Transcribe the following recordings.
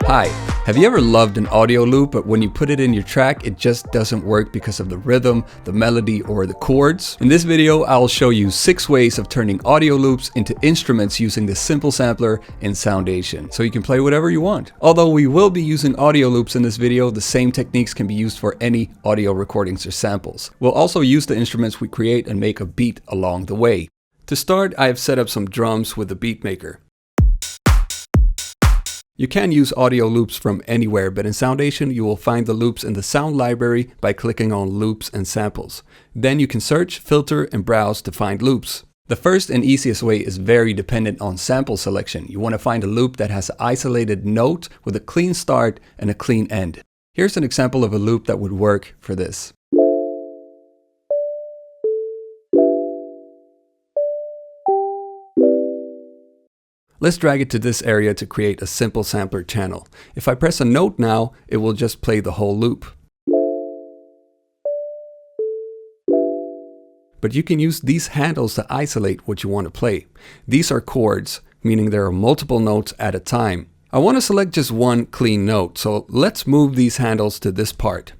Hi, have you ever loved an audio loop, but when you put it in your track, it just doesn't work because of the rhythm, the melody, or the chords? In this video, I'll show you 6 ways of turning audio loops into instruments using the simple sampler in Soundation, so you can play whatever you want. Although we will be using audio loops in this video, the same techniques can be used for any audio recordings or samples. We'll also use the instruments we create and make a beat along the way. To start, I have set up some drums with the beat maker. You can use audio loops from anywhere, but in Soundation you will find the loops in the sound library by clicking on loops and samples. Then you can search, filter, and browse to find loops. The first and easiest way is very dependent on sample selection. You want to find a loop that has an isolated note with a clean start and a clean end. Here's an example of a loop that would work for this. Let's drag it to this area to create a simple sampler channel. If I press a note now, it will just play the whole loop. But you can use these handles to isolate what you want to play. These are chords, meaning there are multiple notes at a time. I want to select just one clean note, so let's move these handles to this part.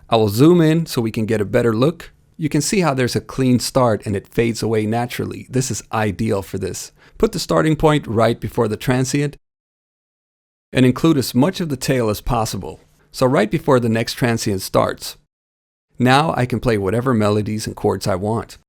I will zoom in so we can get a better look. You can see how there's a clean start and it fades away naturally. This is ideal for this. Put the starting point right before the transient and include as much of the tail as possible. So right before the next transient starts. Now I can play whatever melodies and chords I want.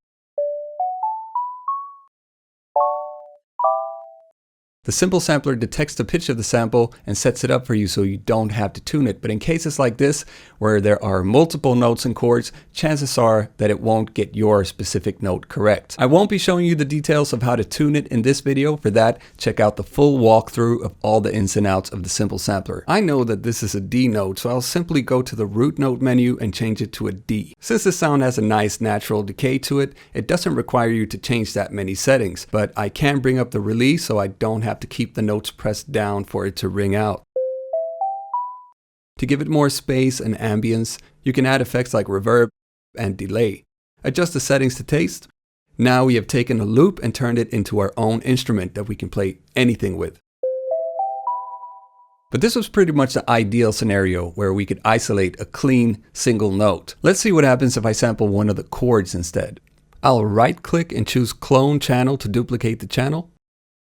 The simple sampler detects the pitch of the sample and sets it up for you so you don't have to tune it. But in cases like this, where there are multiple notes and chords, chances are that it won't get your specific note correct. I won't be showing you the details of how to tune it in this video. For that, check out the full walkthrough of all the ins and outs of the simple sampler. I know that this is a D note, so I'll simply go to the root note menu and change it to a D. Since the sound has a nice natural decay to it, it doesn't require you to change that many settings, but I can bring up the release so I don't have to keep the notes pressed down for it to ring out. To give it more space and ambience, you can add effects like reverb and delay. Adjust the settings to taste. Now we have taken a loop and turned it into our own instrument that we can play anything with. But this was pretty much the ideal scenario where we could isolate a clean single note. Let's see what happens if I sample one of the chords instead. I'll right click and choose clone channel to duplicate the channel.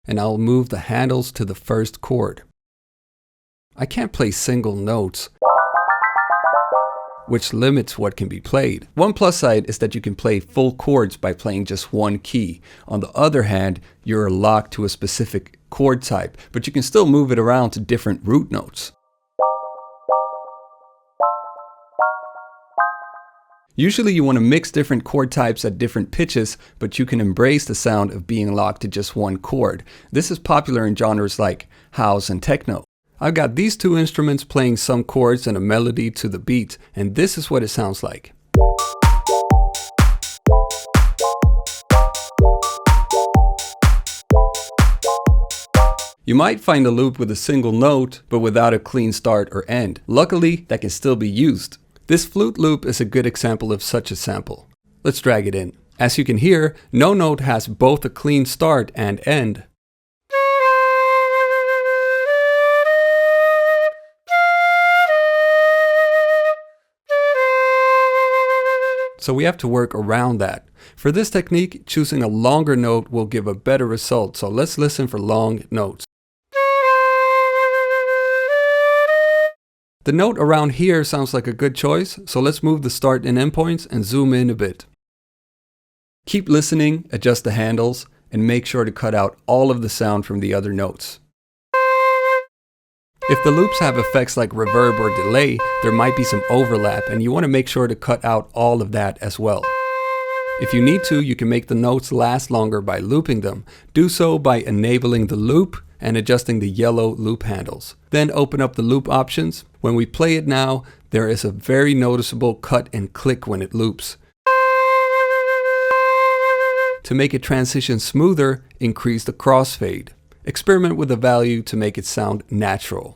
And I'll move the handles to the first chord. I can't play single notes, which limits what can be played. One plus side is that you can play full chords by playing just one key. On the other hand, you're locked to a specific chord type, but you can still move it around to different root notes. Usually you want to mix different chord types at different pitches, but you can embrace the sound of being locked to just one chord. This is popular in genres like house and techno. I've got these two instruments playing some chords and a melody to the beat, and this is what it sounds like. You might find a loop with a single note, but without a clean start or end. Luckily, that can still be used. This flute loop is a good example of such a sample. Let's drag it in. As you can hear, no note has both a clean start and end. So we have to work around that. For this technique, choosing a longer note will give a better result. So let's listen for long notes. The note around here sounds like a good choice, so let's move the start and end points and zoom in a bit. Keep listening, adjust the handles, and make sure to cut out all of the sound from the other notes. If the loops have effects like reverb or delay, there might be some overlap, and you want to make sure to cut out all of that as well. If you need to, you can make the notes last longer by looping them. Do so by enabling the loop and adjusting the yellow loop handles. Then open up the loop options. When we play it now, there is a very noticeable cut and click when it loops. To make it transition smoother, increase the crossfade. Experiment with the value to make it sound natural.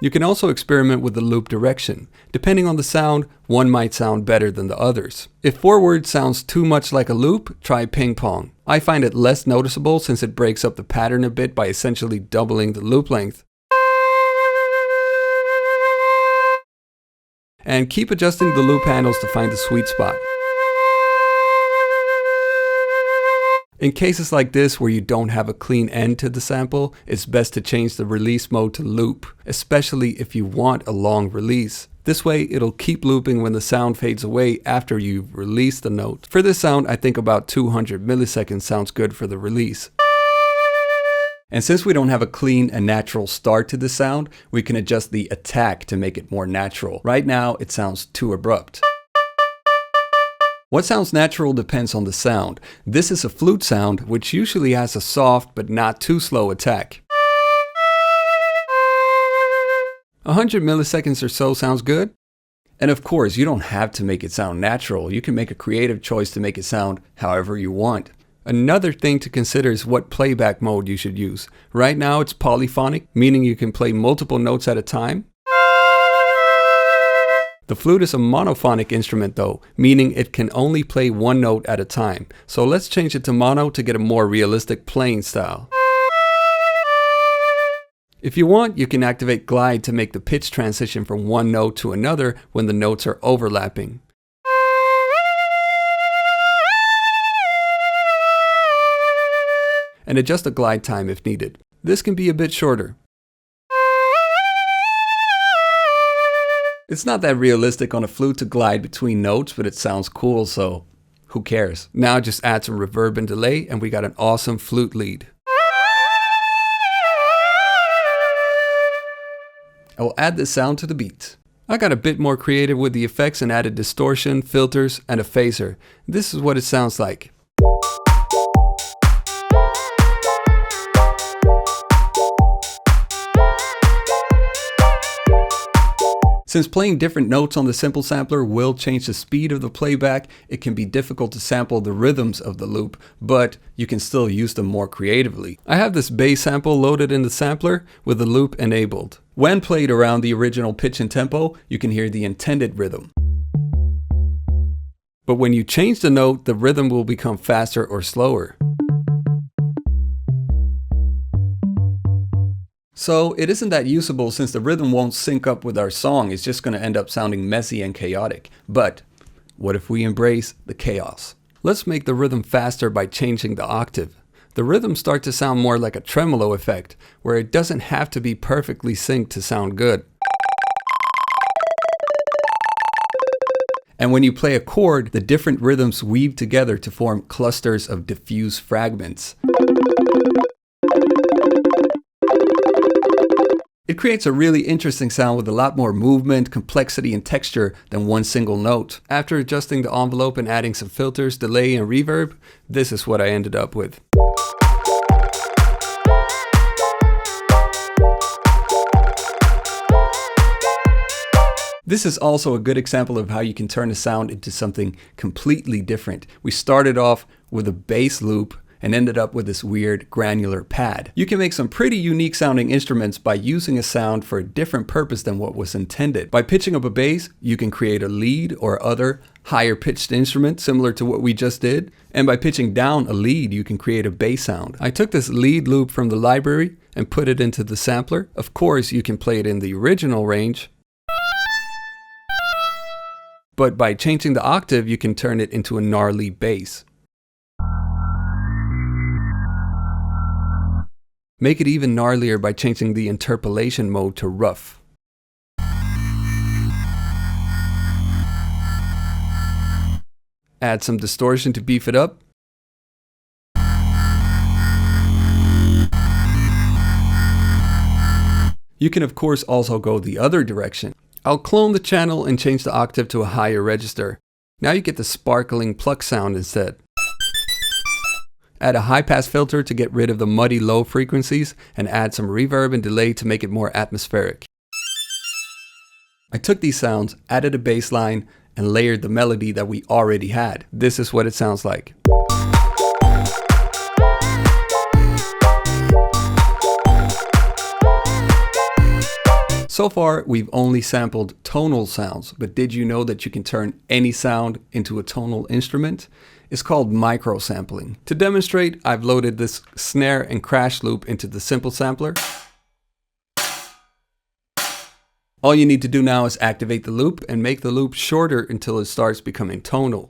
You can also experiment with the loop direction. Depending on the sound, one might sound better than the others. If forward sounds too much like a loop, try ping pong. I find it less noticeable since it breaks up the pattern a bit by essentially doubling the loop length. And keep adjusting the loop handles to find the sweet spot. In cases like this where you don't have a clean end to the sample, it's best to change the release mode to loop, especially if you want a long release. This way it'll keep looping when the sound fades away after you've released the note. For this sound, I think about 200 milliseconds sounds good for the release. And since we don't have a clean and natural start to the sound, we can adjust the attack to make it more natural. Right now, it sounds too abrupt. What sounds natural depends on the sound. This is a flute sound, which usually has a soft but not too slow attack. 100 milliseconds or so sounds good. And of course, you don't have to make it sound natural. You can make a creative choice to make it sound however you want. Another thing to consider is what playback mode you should use. Right now it's polyphonic, meaning you can play multiple notes at a time. The flute is a monophonic instrument though, meaning it can only play one note at a time. So let's change it to mono to get a more realistic playing style. If you want, you can activate glide to make the pitch transition from one note to another when the notes are overlapping. And adjust the glide time if needed. This can be a bit shorter. It's not that realistic on a flute to glide between notes, but it sounds cool, so who cares? Now just add some reverb and delay and we got an awesome flute lead. I will add this sound to the beat. I got a bit more creative with the effects and added distortion, filters, and a phaser. This is what it sounds like. Since playing different notes on the simple sampler will change the speed of the playback, it can be difficult to sample the rhythms of the loop, but you can still use them more creatively. I have this bass sample loaded in the sampler with the loop enabled. When played around the original pitch and tempo, you can hear the intended rhythm. But when you change the note, the rhythm will become faster or slower. So it isn't that usable since the rhythm won't sync up with our song. It's just going to end up sounding messy and chaotic. But what if we embrace the chaos? Let's make the rhythm faster by changing the octave. The rhythms start to sound more like a tremolo effect, where it doesn't have to be perfectly synced to sound good. And when you play a chord, the different rhythms weave together to form clusters of diffuse fragments. It creates a really interesting sound with a lot more movement, complexity, and texture than one single note. After adjusting the envelope and adding some filters, delay, and reverb, this is what I ended up with. This is also a good example of how you can turn a sound into something completely different. We started off with a bass loop and ended up with this weird granular pad. You can make some pretty unique sounding instruments by using a sound for a different purpose than what was intended. By pitching up a bass, you can create a lead or other higher pitched instrument similar to what we just did. And by pitching down a lead, you can create a bass sound. I took this lead loop from the library and put it into the sampler. Of course, you can play it in the original range. But by changing the octave, you can turn it into a gnarly bass. Make it even gnarlier by changing the interpolation mode to rough. Add some distortion to beef it up. You can of course also go the other direction. I'll clone the channel and change the octave to a higher register. Now you get the sparkling pluck sound instead. Add a high-pass filter to get rid of the muddy low frequencies and add some reverb and delay to make it more atmospheric. I took these sounds, added a bass line, and layered the melody that we already had. This is what it sounds like. So far, we've only sampled tonal sounds, but did you know that you can turn any sound into a tonal instrument? It's called microsampling. To demonstrate, I've loaded this snare and crash loop into the Simple Sampler. All you need to do now is activate the loop and make the loop shorter until it starts becoming tonal.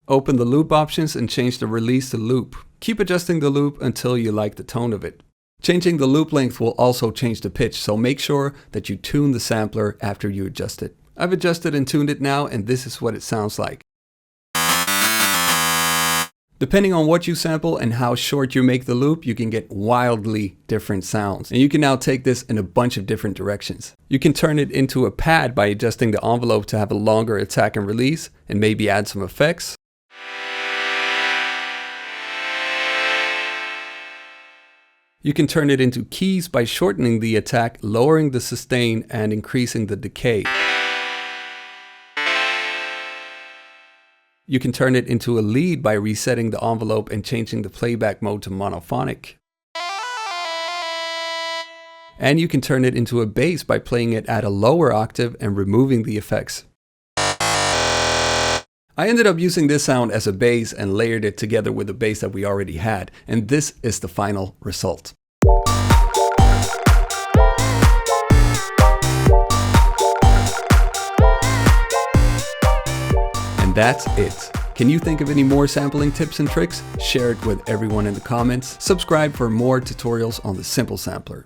Open the loop options and change the release to loop. Keep adjusting the loop until you like the tone of it. Changing the loop length will also change the pitch, so make sure that you tune the sampler after you adjust it. I've adjusted and tuned it now, and this is what it sounds like. Depending on what you sample and how short you make the loop, you can get wildly different sounds. And you can now take this in a bunch of different directions. You can turn it into a pad by adjusting the envelope to have a longer attack and release, and maybe add some effects. You can turn it into keys by shortening the attack, lowering the sustain, and increasing the decay. You can turn it into a lead by resetting the envelope and changing the playback mode to monophonic. And you can turn it into a bass by playing it at a lower octave and removing the effects. I ended up using this sound as a bass and layered it together with the bass that we already had, and this is the final result. And that's it. Can you think of any more sampling tips and tricks? Share it with everyone in the comments. Subscribe for more tutorials on the Simple Sampler.